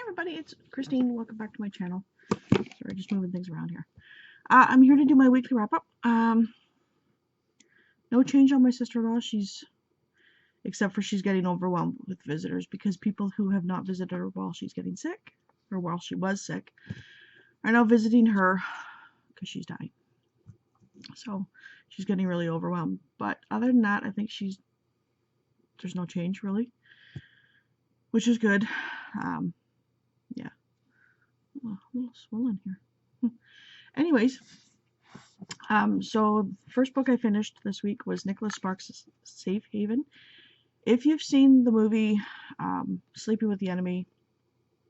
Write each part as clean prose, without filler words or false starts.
everybody, it's Christine. Welcome back to my channel. Sorry, just moving things around here. I'm here to do my weekly wrap-up. No change on my sister-in-law. Except for she's getting overwhelmed with visitors because people who have not visited her while she's getting sick, or while she was sick, are now visiting her because she's dying. So she's getting really overwhelmed. But other than that, I think there's no change really, which is good. Yeah. Oh, a little swollen here. Anyways, so the first book I finished this week was Nicholas Sparks' Safe Haven. If you've seen the movie Sleeping with the Enemy,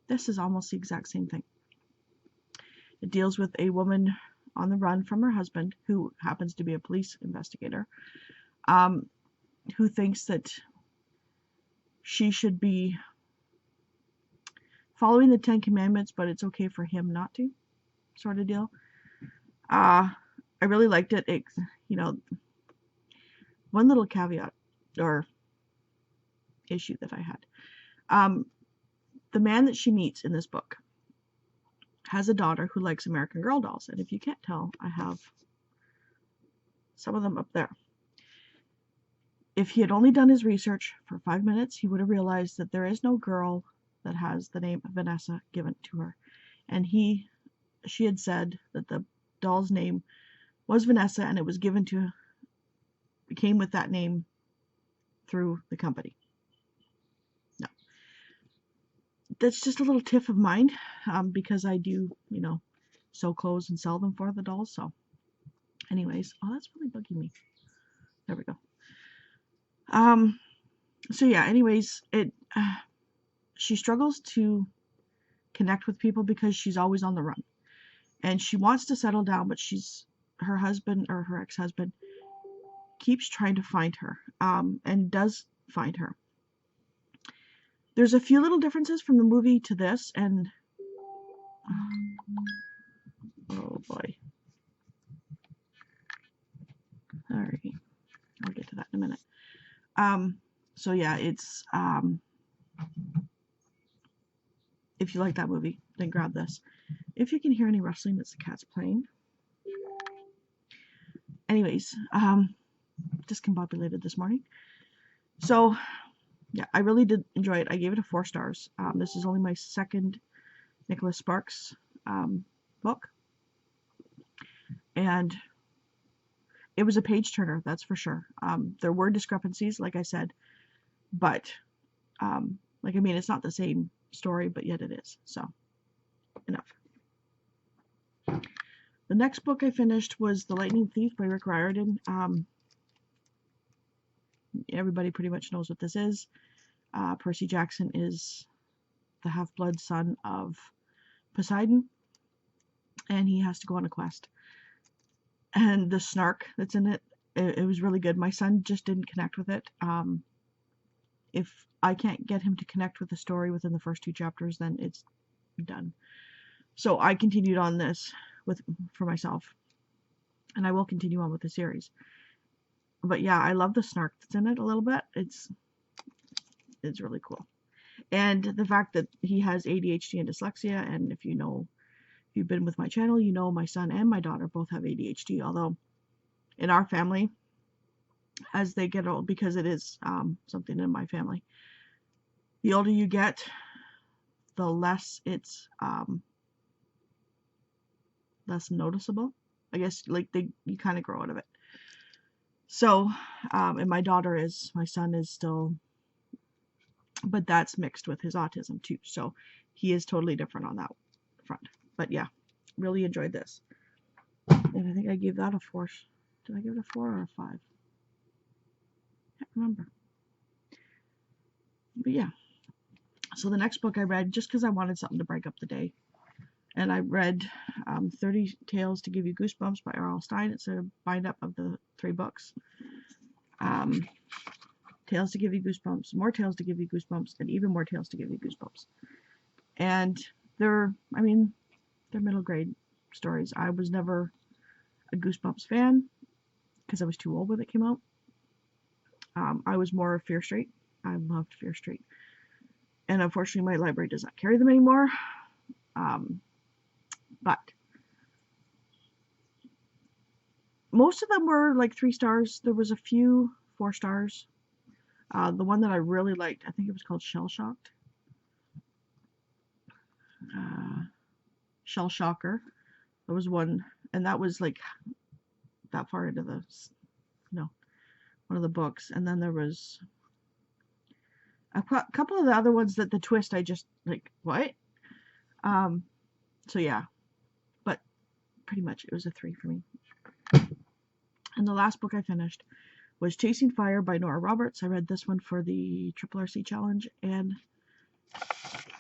this is almost the exact same thing. It deals with a woman on the run from her husband, who happens to be a police investigator, who thinks that she should be following the 10 Commandments, but it's okay for him not to, sort of deal. I really liked it. One little caveat or issue that I had. The man that she meets in this book has a daughter who likes American Girl dolls, and if you can't tell, I have some of them up there. If he had only done his research for 5 minutes, he would have realized that there is no girl that has the name Vanessa given to her, and she had said that the doll's name was Vanessa, and it was came with that name through the company. No, that's just a little tiff of mine, because I do, sew clothes and sell them for the dolls. So, anyways, oh, that's really bugging me. There we go. So yeah. Anyways, she struggles to connect with people because she's always on the run, and she wants to settle down, but her husband, or her ex-husband, keeps trying to find her, and does find her. There's a few little differences from the movie to this, and oh boy. Alright, I'll get to that in a minute. So yeah, it's if you like that movie, then grab this. If you can hear any rustling, it's the cats playing. Anyways, discombobulated this morning. So yeah, I really did enjoy it. I gave it a 4 stars. This is only my second Nicholas Sparks book, and it was a page turner, that's for sure. There were discrepancies, like I said, but it's not the same story, but yet it is. So enough. The next book I finished was The Lightning Thief by Riordan. Everybody pretty much knows what this is. Percy Jackson is the half-blood son of Poseidon, and he has to go on a quest. And the snark that's in it was really good. My son just didn't connect with it. If I can't get him to connect with the story within the first 2 chapters, then it's done. So I continued on this for myself, and I will continue on with the series. But yeah, I love the snark that's in it a little bit. It's really cool. And the fact that he has ADHD and dyslexia, and if you've been with my channel, you know my son and my daughter both have ADHD, although in our family, as they get old, because it is something in my family, the older you get, the less it's less noticeable. I guess you kind of grow out of it. So, and my son is still, but that's mixed with his autism too. So he is totally different on that front. But yeah, really enjoyed this. And I think I gave that a 4. Did I give it a 4 or a 5? Can't remember. But yeah. So the next book I read, just because I wanted something to break up the day, and I read 30 Tales to Give You Goosebumps by R.L. Stine. It's a bind-up of the 3 books. Tales to Give You Goosebumps, More Tales to Give You Goosebumps, and Even More Tales to Give You Goosebumps. And they're middle grade stories. I was never a Goosebumps fan because I was too old when it came out. I was more of Fear Street. I loved Fear Street. And unfortunately, my library does not carry them anymore. But most of them were like 3 stars. There was a few 4 stars. The one that I really liked, I think it was called Shell Shocked. Shell Shocker. There was one, and that was like that far into the, one of the books. And then there was a couple of the other ones that the twist I just like, what? So yeah, but pretty much it was a 3 for me. And the last book I finished was Chasing Fire by Nora Roberts. I read this one for the Triple RC Challenge, and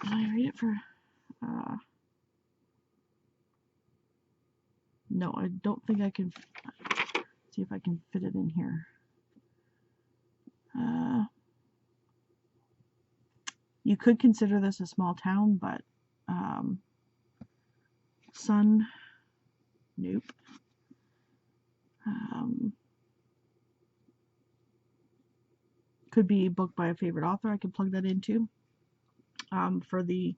did I read it for, no, I don't think I can, see if I can fit it in here. You could consider this a small town, but Sun, nope. Could be a book by a favorite author. I could plug that into for the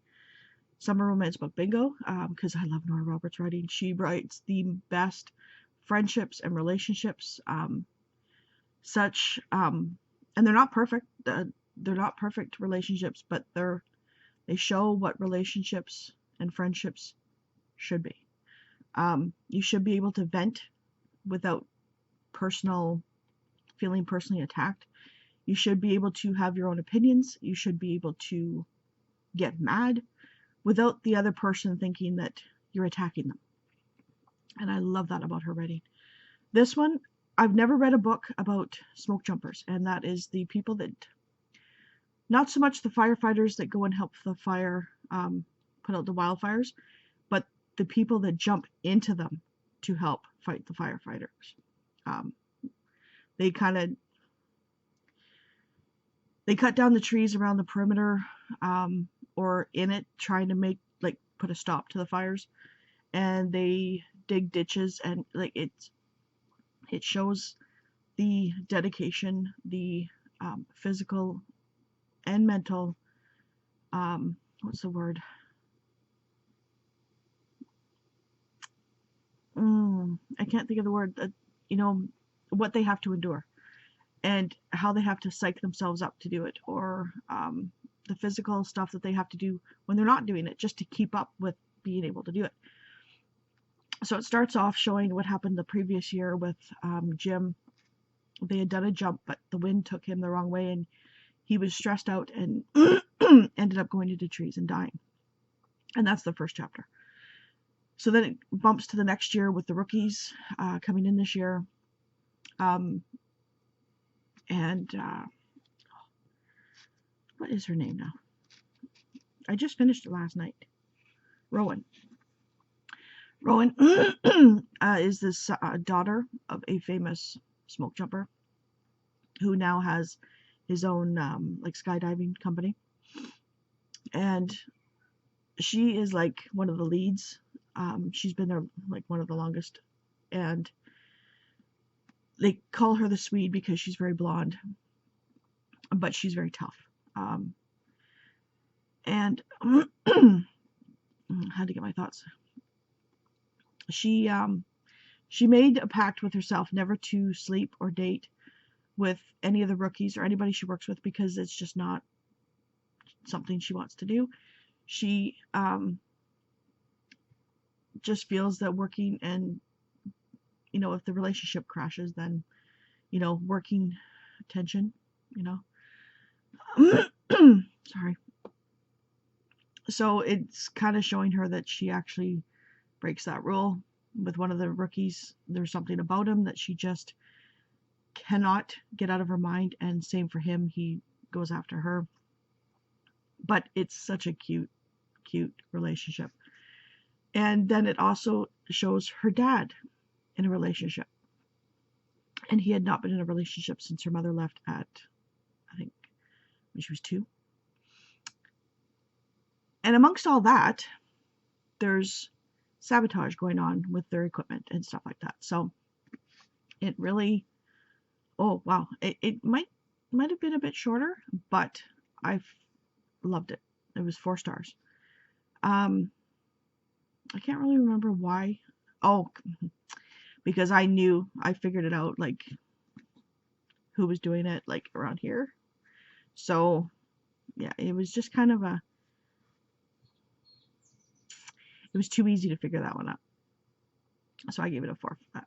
Summer Romance Book Bingo, because I love Nora Roberts' writing. She writes the best friendships and relationships, and they're not perfect. They're not perfect relationships, but they show what relationships and friendships should be. You should be able to vent without feeling personally attacked. You should be able to have your own opinions. You should be able to get mad without the other person thinking that you're attacking them. And I love that about her writing. This one, I've never read a book about smoke jumpers, and that is the people that, not so much the firefighters that go and help the fire put out the wildfires, but the people that jump into them to help fight the firefighters. They cut down the trees around the perimeter, or in it, trying to put a stop to the fires, and they dig ditches, and it shows the dedication, the physical and mental, what's the word? I can't think of the word. What they have to endure, and how they have to psych themselves up to do it, or the physical stuff that they have to do when they're not doing it, just to keep up with being able to do it. So it starts off showing what happened the previous year with Jim. They had done a jump, but the wind took him the wrong way, and he was stressed out and ended up going into trees and dying. And that's the first chapter. So then it bumps to the next year with the rookies coming in this year. What is her name now? I just finished it last night. Rowan is this daughter of a famous smoke jumper who now has his own skydiving company, and she is like one of the leads. She's been there like one of the longest, and they call her the Swede because she's very blonde, but she's very tough. And how to get my thoughts. She made a pact with herself never to sleep or date with any of the rookies or anybody she works with, because it's just not something she wants to do. She just feels that working, and if the relationship crashes, then working tension, sorry. So it's kind of showing her that she actually breaks that rule with one of the rookies. There's something about him that she just cannot get out of her mind, and same for him. He goes after her, but it's such a cute relationship. And then it also shows her dad in a relationship, and he had not been in a relationship since her mother left at, I think, when she was 2. And amongst all that, there's sabotage going on with their equipment and stuff like that. So it really, oh wow, it might have been a bit shorter, but I Loved it. It was 4 stars. I can't really remember why. Oh, because I figured it out, like, who was doing it, like, around here. So, yeah, it was just kind of it was too easy to figure that one out. So I gave it a 4 for that.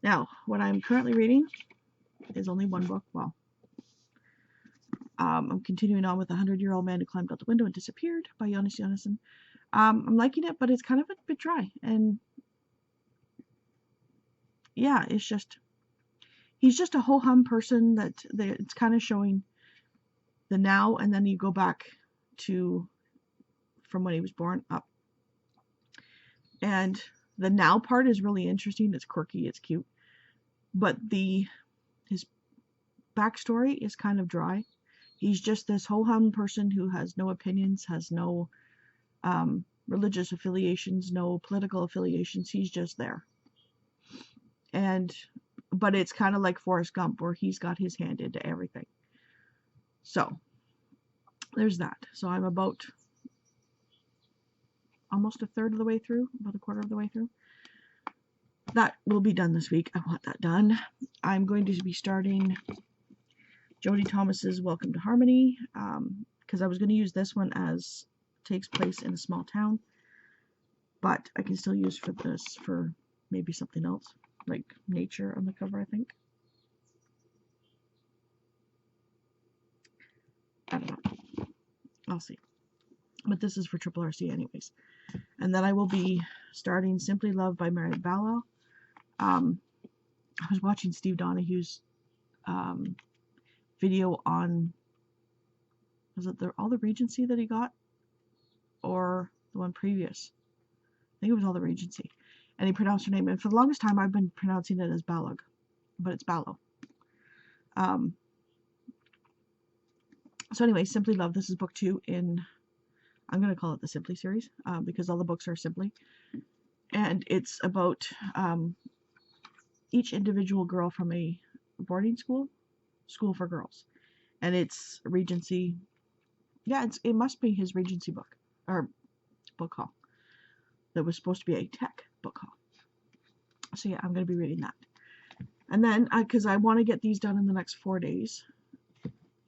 Now, what I'm currently reading is only one book. Well, I'm continuing on with The 100-Year-Old Man Who Climbed Out the Window and Disappeared by Jonas Jonasson. I'm liking it, but it's kind of a bit dry. And yeah, he's just a ho-hum person that it's kind of showing the now, and then you go back to from when he was born up. And the now part is really interesting. It's quirky, it's cute. But his backstory is kind of dry. He's just this ho-hum person who has no opinions, has no religious affiliations, no political affiliations. He's just there. But it's kind of like Forrest Gump, where he's got his hand into everything. So there's that. So I'm about almost a third of the way through, about a quarter of the way through. That will be done this week. I want that done. I'm going to be starting Jodie Thomas's Welcome to Harmony, because I was going to use this one as takes place in a small town, but I can still use for maybe something else, like nature on the cover, I think. I don't know. I'll see. But this is for Triple RC anyways. And then I will be starting Simply Love by Mary Ballow. I was watching Steve Donahue's video on, was it all the Regency that he got? Or the one previous? I think it was all the Regency. And he pronounced her name. And for the longest time, I've been pronouncing it as Balog. But it's Ballow. So anyway, Simply Love. This is book 2 in, I'm going to call it the Simply series, because all the books are Simply. And it's about each individual girl from a boarding school for girls. And it's Regency. Yeah, it must be his Regency book, or book haul. That was supposed to be a tech book haul. So yeah, I'm going to be reading that. And then, because I want to get these done in the next 4 days,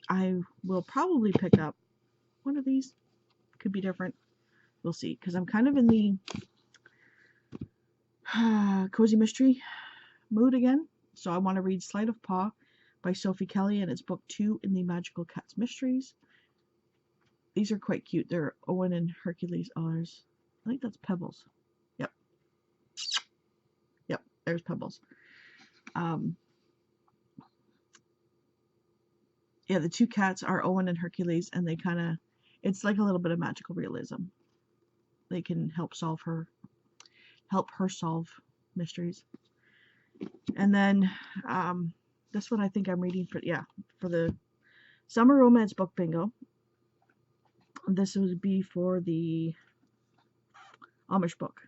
I will probably pick up one of these. Could be different. We'll see. Because I'm kind of in the cozy mystery mood again. So I want to read Sleight of Paw by Sophie Kelly, and it's book 2 in the Magical Cats Mysteries. These are quite cute. They're Owen and Hercules. Oh, I think that's Pebbles. Yep, there's Pebbles. Yeah, the 2 cats are Owen and Hercules, and they kind of, it's like a little bit of magical realism. They can help her solve mysteries. And then this one I think I'm reading for the Summer Romance Book Bingo. This would be for the Amish book.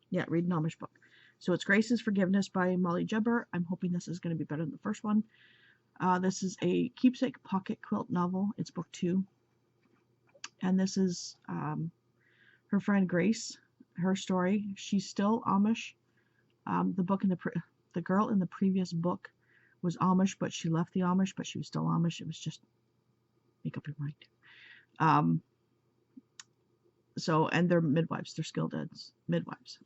Yeah, read an Amish book. So it's Grace's Forgiveness by Molly Jabbar. I'm hoping this is going to be better than the first one. This is a keepsake pocket quilt novel. It's book 2. And this is her friend Grace, her story. She's still Amish. The girl in the previous book was Amish, but she left the Amish, but she was still Amish. It was just make up your mind. And they're midwives. They're skilled as midwives.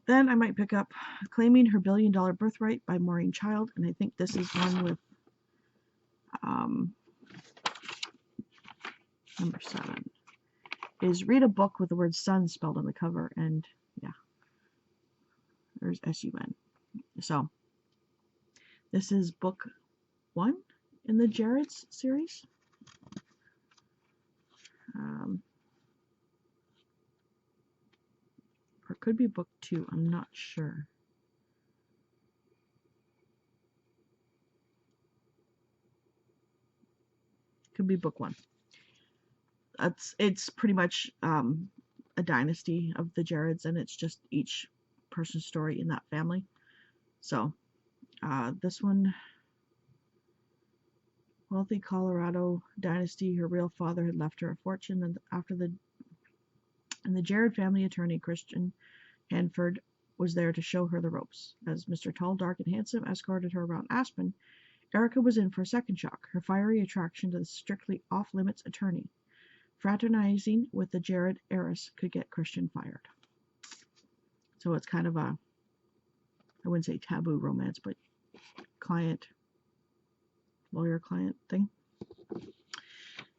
Then I might pick up Claiming Her $1 Billion Birthright by Maureen Child, and I think this is one with number 7. Is read a book with the word sun spelled on the cover, and yeah, there's S-U-N. So this is book 1 in the Jared's series. Or it could be book 2, I'm not sure. Could be book 1. It's pretty much a dynasty of the Jareds, and it's just each person's story in that family. So this one, wealthy Colorado dynasty. Her real father had left her a fortune, and the Jared family attorney, Christian Hanford, was there to show her the ropes. As Mr. Tall, Dark, and Handsome escorted her around Aspen, Erica was in for a second shock, her fiery attraction to the strictly off-limits attorney. Fraternizing with the Jared heiress could get Christian fired. So it's kind of a, I wouldn't say taboo romance, but lawyer-client thing.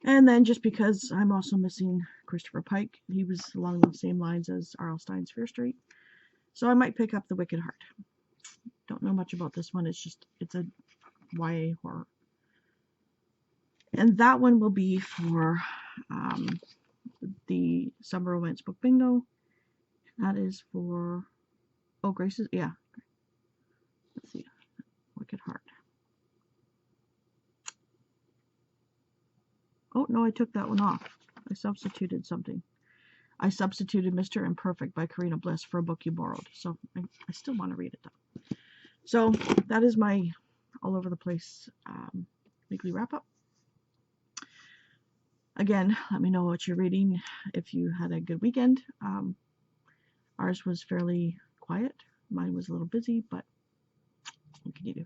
And then just because I'm also missing Christopher Pike, he was along the same lines as R.L. Stine's Fear Street. So I might pick up The Wicked Heart. Don't know much about this one. It's a YA horror. And that one will be for the Summer Romance Book Bingo. That is for, Grace's, yeah. Let's see, Wicked Heart. Oh, no, I took that one off. I substituted something. I substituted Mr. Imperfect by Karina Bliss for a book you borrowed. So I still want to read it, though. So that is my all over the place weekly wrap-up. Again, let me know what you're reading, if you had a good weekend. Ours was fairly quiet. Mine was a little busy, but what can you do?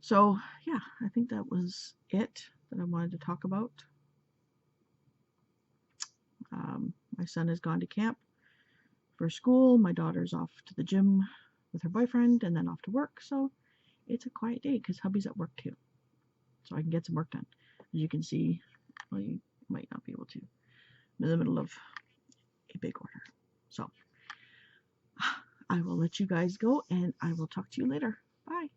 So, yeah, I think that was it that I wanted to talk about. My son has gone to camp for school. My daughter's off to the gym with her boyfriend and then off to work. So it's a quiet day because hubby's at work too. So I can get some work done. As you can see, well, you might not be able to. I'm in the middle of a big order. So I will let you guys go and I will talk to you later. Bye.